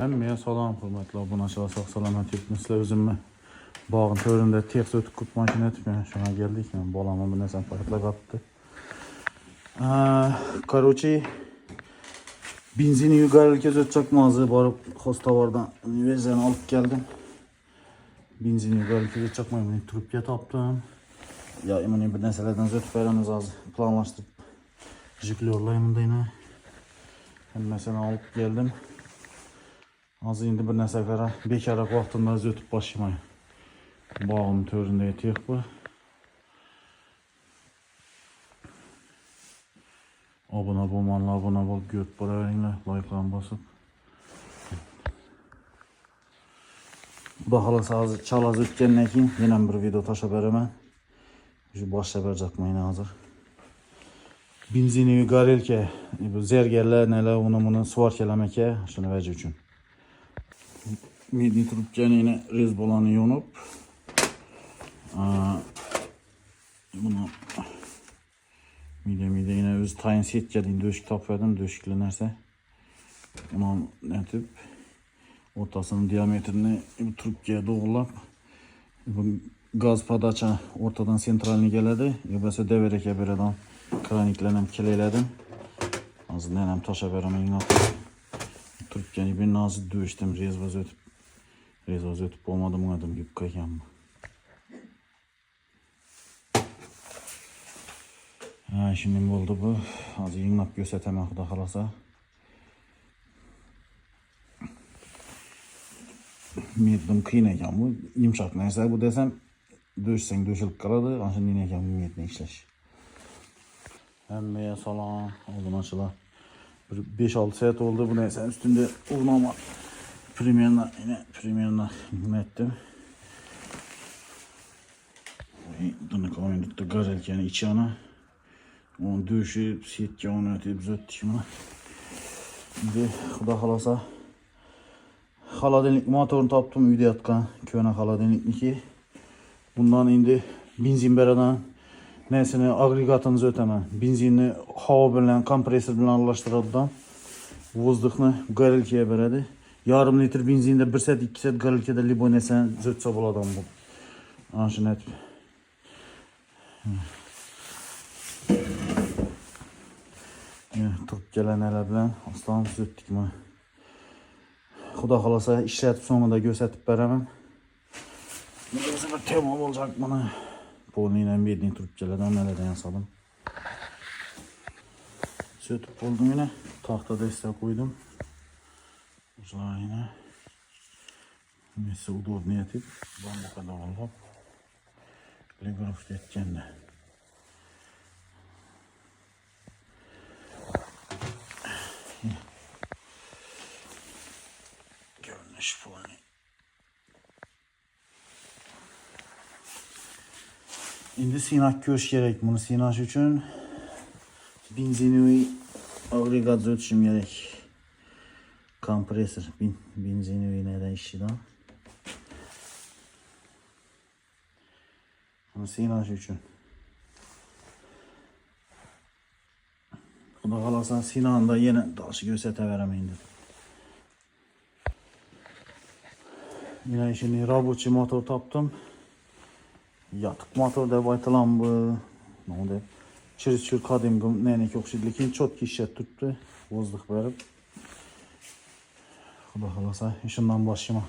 Hammaya salom, hurmatli obunachilar, sog' salomat yuribsizlar. O'zimni bog'ning to'rida texs o'tib ko'p mashina etib, shuna keldik. Men bolamni bir narsani payqab qolibdi. Короче, benzin yugarilga o'tchakmozi borib, Xostovardan universitetdan olib keldim. Benzin yugarilga o'tchakmayman, trubka topdim. Ya, men bir narsalardan o'tib beramiz hozir. Planlashtirib jiklyorlayman deyman. Hammasini olib keldim. Hozir endi bir narsa qara, bekarroq vaqtimda o'tib boshlayman. Bog'im to'rida tex bu. Obuna bo'lmanlar, obuna bo'lib ko'rib boraveringlar, like'larni bosib. Xudo xolasa hozir chalaz o'tgandan keyin yana bir video tashlab beraman. Shu boshlab berjaqman hozir. Benziniy garelka, bu zergerlar, nelar uni svarkalamaka, shuni vaji uchun. Medni trubkani yine rez bolani yonib, bunu mide yine öz tayin setkedin döşük tapverdim, döşükli narsa. Bunu netip ortasının diametrini bu trubkaya doğrulap, bu gaz padaça ortadan sentralini geledi. Yobasa devereke beradan kraniklerim kileyledim. Azı nenem taşa beramen inatım. Trubkani bir nazı döştüm, rez ötüp olmadım adım gibi kayam. Şimdi oldu bu. Az yığınlap gösteremem Xudo xolasa. Medim qiyin ekan bu. Yumshoq narsa bu desam, döşsang döşilib qoladi. Ana shunday ekan bu metni ishlash. Hammaga salom, obunachilar. 5-6 saat oldu bu narsa üstünde uğrama. Примерно ettim. Bunu koyduğumda garelken içi ana. Onu döşüp setke onu ötüp zöttük mü? Şimdi Xudo xolasa xaladenlik motorunu taptım uyda yatkan. Köne xaladenlikniki. Bundan indi benzin beradan nesini agregatınızı ötemem. Benzinni hava bilen, kompresör bilen aralashtiradidan vozdukni garelkeye beradi. Yarım litre benzinde 1 saat 2 saat garelkede libo nesen zötse boladan bu. Anşın et. Turp gelen ele bilen aslan zöttük mü? Xudo xolasa işletip sonunda gösterip beremem. Burası bir tema olacak bana. Polniyle bedni turp geleden nelerden yasadım. Sötüp buldum yine. Tahta destek koydum. Yine mesela udobni etip bambu kadar alıp ligrafit etkenle görünüş polni endi sinak ko'rish kerak. Buni sinash uchun benzinoviy agregat o'tishim kerak. Kompresör benzinoviy neden işçiden. Bunu sinaş için. Xudo xolasa sinanda yine taşı gösteremem dedim. Yine şimdi rабочий motor taptım. Yatık motor deb aytilan bu. Ne deb? Chirchur qadimgi neynek o'xshaydi, lekin chotki ishlatib turibdi. Vozduk berib. Xudo xolasa shundan boshlayman.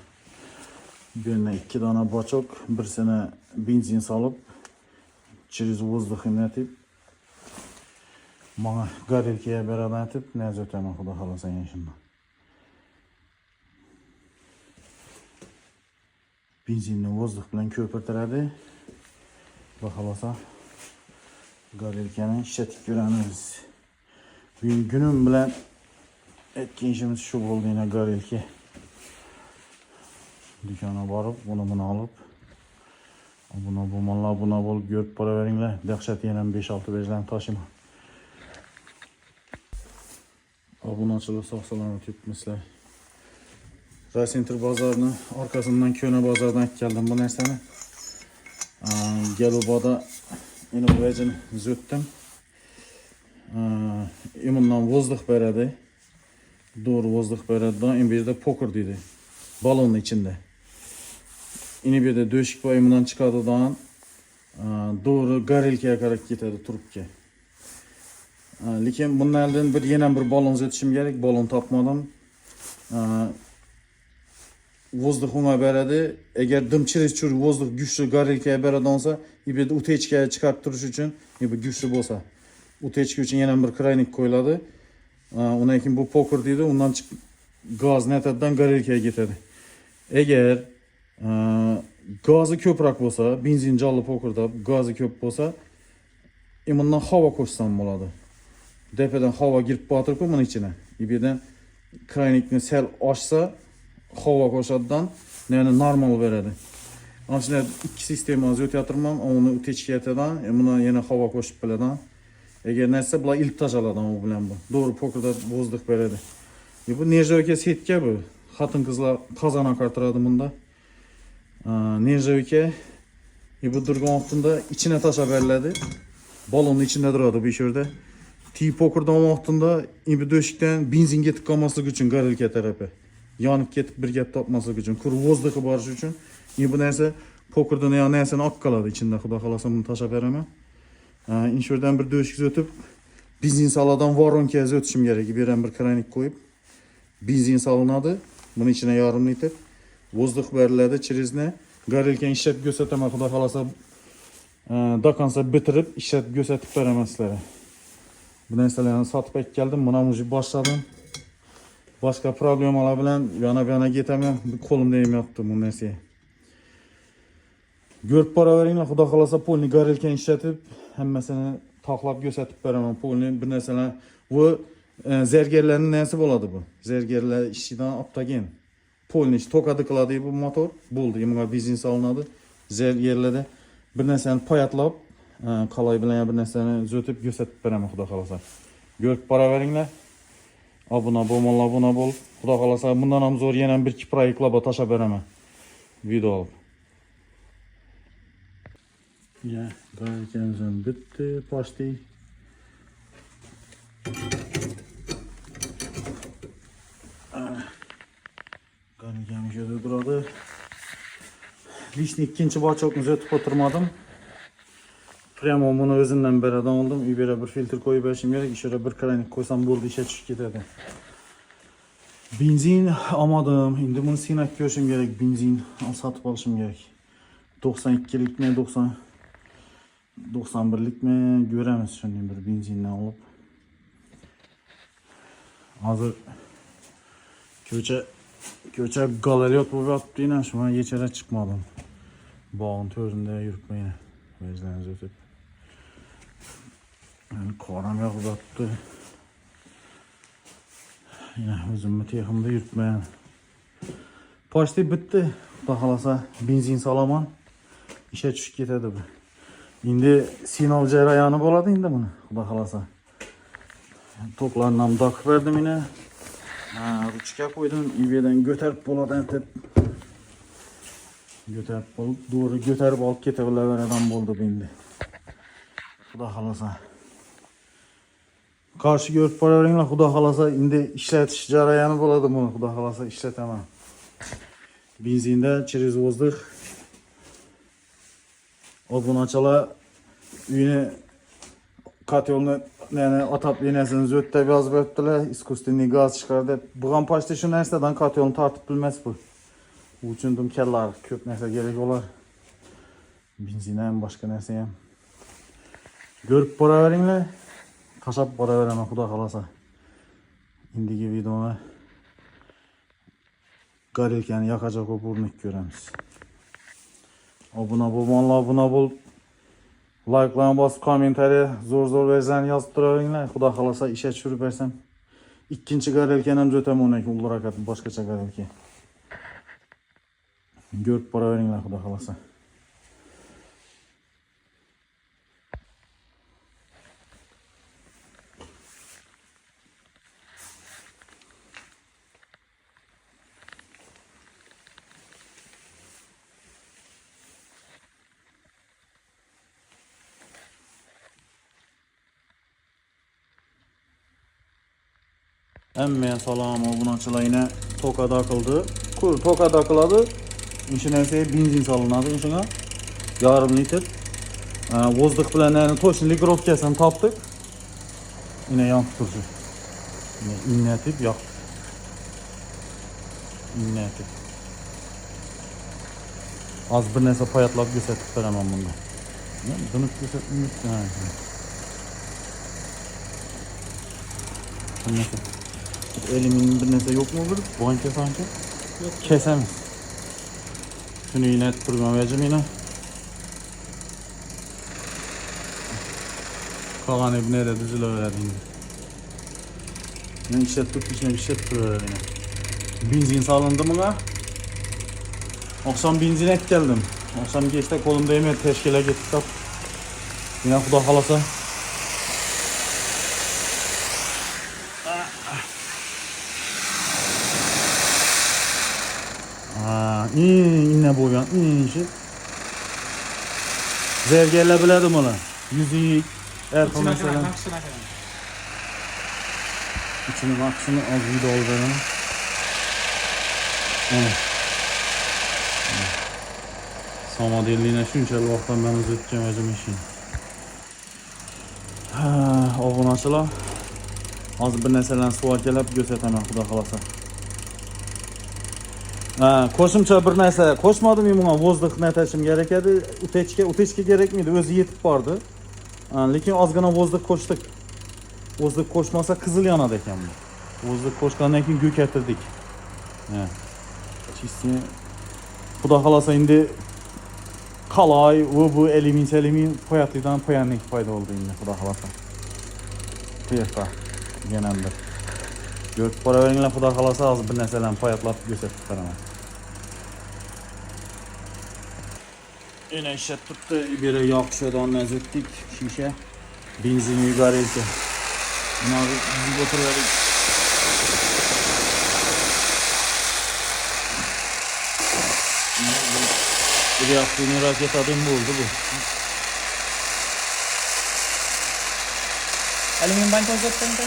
Birine 2 tane bachok, birisine benzin salıp, через воздух emletip, bana garelkeye beraber etip, nez ötemen Xudo xolasa shundan. Benzinni vozduk bilan ko'pirtiradi. Xudo xolasa garelkeni ishlatib ko'ramiz. Bugun kunim bilan etken işimiz şu oldu yine garelki. Dükkana barıp bunu alıp buna bol görüp para veringler. Dehşet yenen 5-6 bezlen taşıma. Obunachilar sog' salomat yuribsizlar. Raycenter bozorni arkasından Köne bozordan keldim bu narsani. Gelubada yine bu vecini zöttüm. Imundan vozduk beradi. Doğru vozduk beradigan, endi bu yerda poker deydi. Balonun içinde. Yine bir de döşük bayımından çıkardıdan doğru garelkeye kadar ketadi trubka. Lekin bunlardan yana bir balon o'tishim kerak, balon topmadim. Vozduk unga beradi. Eğer dimchirish uchun vozduk güçlü garelkeye beradigan bo'lsa, bu yerda utechkaga chiqarib turish uchun bu güçlü bo'lsa, utechka uchun yana bir kraynik qo'yiladi. Undan keyin bu poker deydi, undan gaz netadidan garelkeye ketadi. Eğer gazı ko'proq bo'lsa, benzin jalli pokerda gazı ko'p bo'lsa, bundan havo qo'shsam bo'ladi. Depadan havo girib qo'ytirib bunun içine. Bu yerdan kraynikni sel ochsa, havo qo'shadidan, yani normal beradi. Ana shunday ikki sistema o'tyaptirman, uni utechkatadan, buna yana havo qo'shib biladan. Eğer narsa bular ilk tajaladan u bilan bu. Doğru pokerda vozduk beradi. Bu nержавейка setka bu. Xotin qizlar qozon oqartiradi bunda. Nержавейка bu durgan vaqtında içine tashlab beriladi. Balonun içinde duradi bu yerda. Pokerda vaqtında bu döşükten benzin ketib qolmasligi uchun garelka tarafi. Yonib ketib bir gap topmasligi uchun, kur vozduqi borish uchun. Bu narsa pokerda narsani olib qoladi içinde. Xudo xolasa buni tashlab beraman. Inshurdan bir döşük o'tib, benzin saladan voronkaga o'tishim kerak. Bu yerdan bir kranik qo'yib, benzin salinadi. Bunun içine yarım litr. Vozduk beriladi, chirizne. Garelkani ishlatib ko'rsataman, xudo xolasa do konca bitirib ishlatib ko'rsatib beraman sizlarga. Bu narsalarni sotib keldim, buni уже boshladim. Boshqa problemalar bilan yana ketaman, qo'limda yemyapti bu narsaga. Ko'rib boraveringlar, xudo xolasa polni garelkani ishlatib, hammasini toqlab ko'rsatib beraman. Polni bir narsalar bu zergerlarning narsa bo'ladi bu. Zergerlar ishidan optagen. Polni ish to'qadi qiladi bu motor. Bo'ldi, bunga benzin solinadi. Zergerlarda bir narsani poyatlab, qalay bilan bir narsani o'tib ko'rsatib beraman, xudo xolasa. Ko'rib boraveringlar. Obuna bo'l. Xudo xolasa bundan ham zo'r yana bir ikki proyektlar tashlab beraman. Video olib. Ya, garelkamiz ham bitti, почти. Garelkamiz yerda turadi. Lishni ikkinchi bachokni o'tib o'tirmadim. Prямо buni o'zimdan beradan oldim. U yerga bir filtr qo'yib berishim kerak. Ishora bir kranik qo'ysam bo'ldi, ishga tushib ketadi. Benzin olmadim. Endi buni sinab ko'rishim kerak. Benzin sotib olishim kerak. 92likmi, 91likmi ko'ramiz shunday bir benzindan olib. Hozir ko'cha galalyot bo'lib yotibdi, shunga yechara chiqmadim. Bog'ning to'rida yuribman. O'zlaringiz o'tib. Yani qoram yog'ib yotibdi. Yine o'zimni teximda yuribman. Почти bitti. Xudo xolasa benzin solaman. Ishga tushib ketadi bu. Endi sinov jarayoni bo'ladi endi buni, xudo xolasa. Toklarni ham doqib berdim yine. Ruchka qo'ydim, ivedan ko'tarib bo'ladi deb. Doğru ko'tarib olib ketaveradigan bo'ldi endi. Xudo xolasa. Qarshi ko'rib boraveringlar, xudo xolasa endi ishlatish jarayoni bo'ladi buni, xudo xolasa ishlataman. Benzinda через воздух obunachalar uyni kotelni atap yenesini zöt deb yozib o'tdilar, искусственный gaz chiqar deb. Bu ham почти shu narsadan kotelni tortib bilmas bu. Bu uchun kellar ko'p narsa kerak bo'lar. Benzin ham boshqa narsa ham. Ko'rib boraveringlar. Tashab boraveraman, xudo xolasa. Endigi videoni garelkani yoqajoq qo'yib urinib ko'ramiz. Obuna bo'l. Like'larni bosib, kommentariya zo'r versiyani yozib turaveringlar. Xudo xolasa ishga tushirib bersam, ikkinchi garelkani ham o'taman undan keyin ulrakat boshqacha garelka. Ko'rib boraveringlar, xudo xolasa. Emme salam obunachilar yine toka takıldı. Toka takıladı. İçine benzin salınadi içine. Yarım litr. Vozduk bilan yani to'shnilikrovkasini topdik. Yine yonib turdi. Yine innatib yoqdi. Innatib. Az bir narsa poyatlab ko'rsatib beraman bunda. Buni ko'rsatmayman. Elimin bir narsa yo'qmi bir? Banka sanki. Yo'q. Kesamiz. Shuni yine turgan vajim yine. Qolgan ibn nerede düzülaveradi endi. Men ishlatib ishlatib turaveradi yine. Benzin salındı bunga. Oqshom benzin olib keldim. Oqshom kechda qo'limda emas tashkilga ketib. Yine xudo xolasa inne bo'lgan inshi. Zergerlar biladi buni. Yüzük, erkek mesela. İçini baksana az bir dolduralım. Evet. Samodelliğine shunchalik vaqtdan ben o'zitgan o'zim ishim. Obunachilar. Hozir bir narsalarni savol kelib ko'rsataman xudo xolasa. Qo'shimcha bir narsa qo'shmadim bunga vozduk natashim kerak edi. Utechka kerakmidi? O'zi yetib bordi. Lekin ozgina vozduk qo'shdik. Vozduk qo'shmasa qizil yonadi ekan bu. Vozduk qo'shgandan keyin ko'kartirdik. Chistini xudo xolasa endi qalay bu elimin poyatlidan poyanlik foyda oldu endi xudo xolasa. Quyerqa genamdir. Görüp boraveringlar xudo xolasa hozir bir narsalarni poyatlab ko'rsatib beraman. Yine ishlat tuttu. Biri yağ şöyle zöktük şişe. Benzin yukarıydı. Bunları düzüp oturuverdik. Bir yaptığını raket adım buldu bu. Alüminyum banka uzattın da.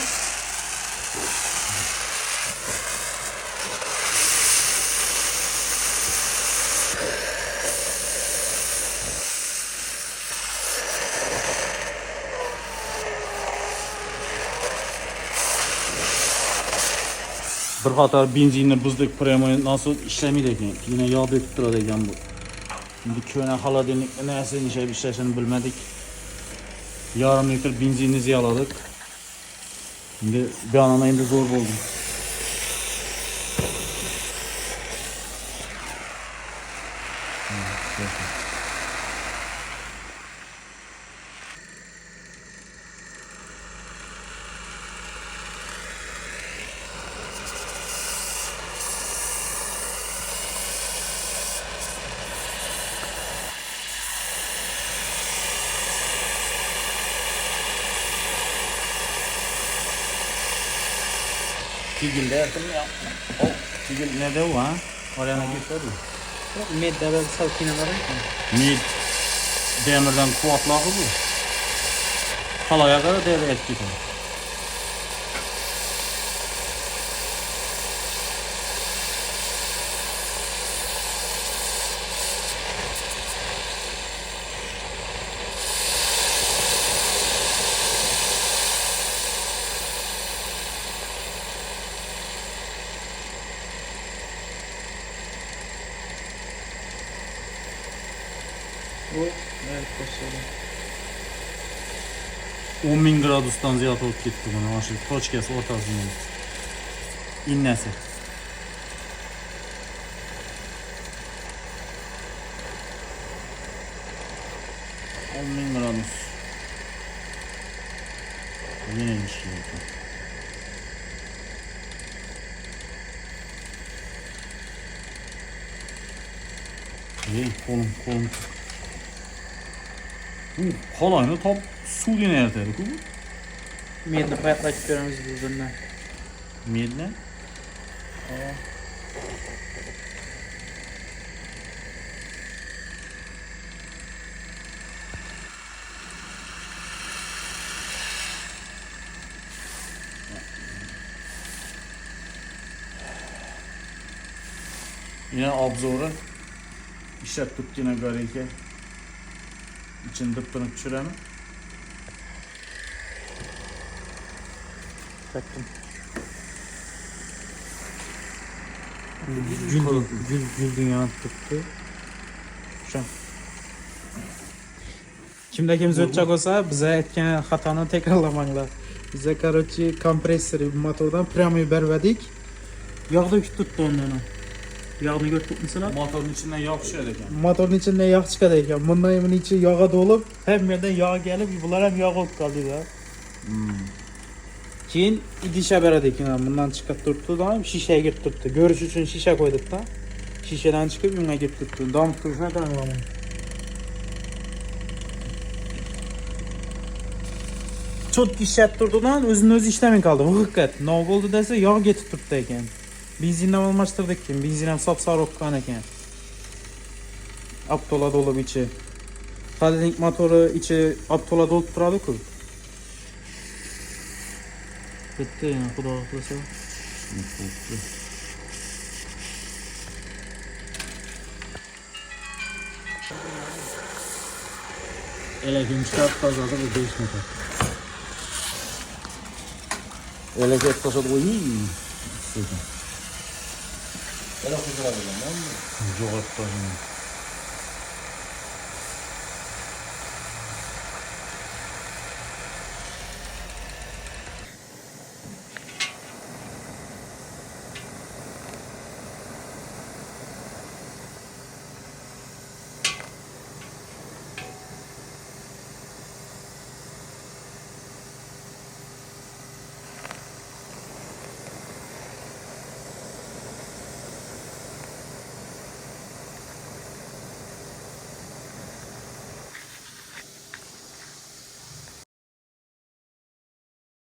Bir qator benzinni buzdik, premo nasıl ishlamaydi ekan. Yine yağ döküp turadi ekan bu. Şimdi ko'na xolodilnikni nasıl ishlashini bilmadik. Yarım litr benzinni ziyaladık. Şimdi bir anana endi zo'r bo'ldi. Tigil derdim ya. O tigil ne de o ha? Oraya ne götürdü? Medde böyle savkine var mı? Med demirden kuvvetlağı bu. Kalaya kadar devre etki gidiyor. Bu evet koşuyor. 10.000 gradusdan ziyade olup gitti bana. Aşı toçkası ortasından. İnnesi. Gradus. Yine ilişki yok. İyi, kolum. Bu kolayını top su yine ertelik bu. Medde payatlaşıp görüyoruz birbirinden. Medle? Yine obzoru. İşlettik yine garike. İçini dıppını düşüremi. Taktım. Gül dünyanı tuttu. Şu an. Kimde kimse ötecek olsa bize etken hatanı tekrarlamakla. Bize короче kompresörü motordan premi bervedik. Yağda tuttu ondan. Yağını götürdük mesela. Motorun içinden yağ düşüyor ekan. Motorun içinde yağ çıkar ekan. Bundan emin içi yağa dolup hem yerden yağ gelip bunlar hem yağ olup kaldı da. Keyin idişe beradik yani bundan çıkıp tuttu da şişeye girip tuttu. Görüş için şişe koyduk da. Şişeden çıkıp yuna girip tuttu. Dam kırışına tanımlamam. Çok işlet durdudan özünün öz işlemin kaldı. Hıkkat. Ne oldu dese yağ getip tuttu eken. Benzinle almıştırdık ki. Benzinem sapsarı okkan eken. Aptola dolu içi. Kadink motoru içi aptola dolup duradı ku. Bitti yani kuda haklasa. Elekim çıkartıp tazadı bu 5 metre. Eleket taşadı o iyi. Böyle kuzura vereceğim, değil mi? Jogattan.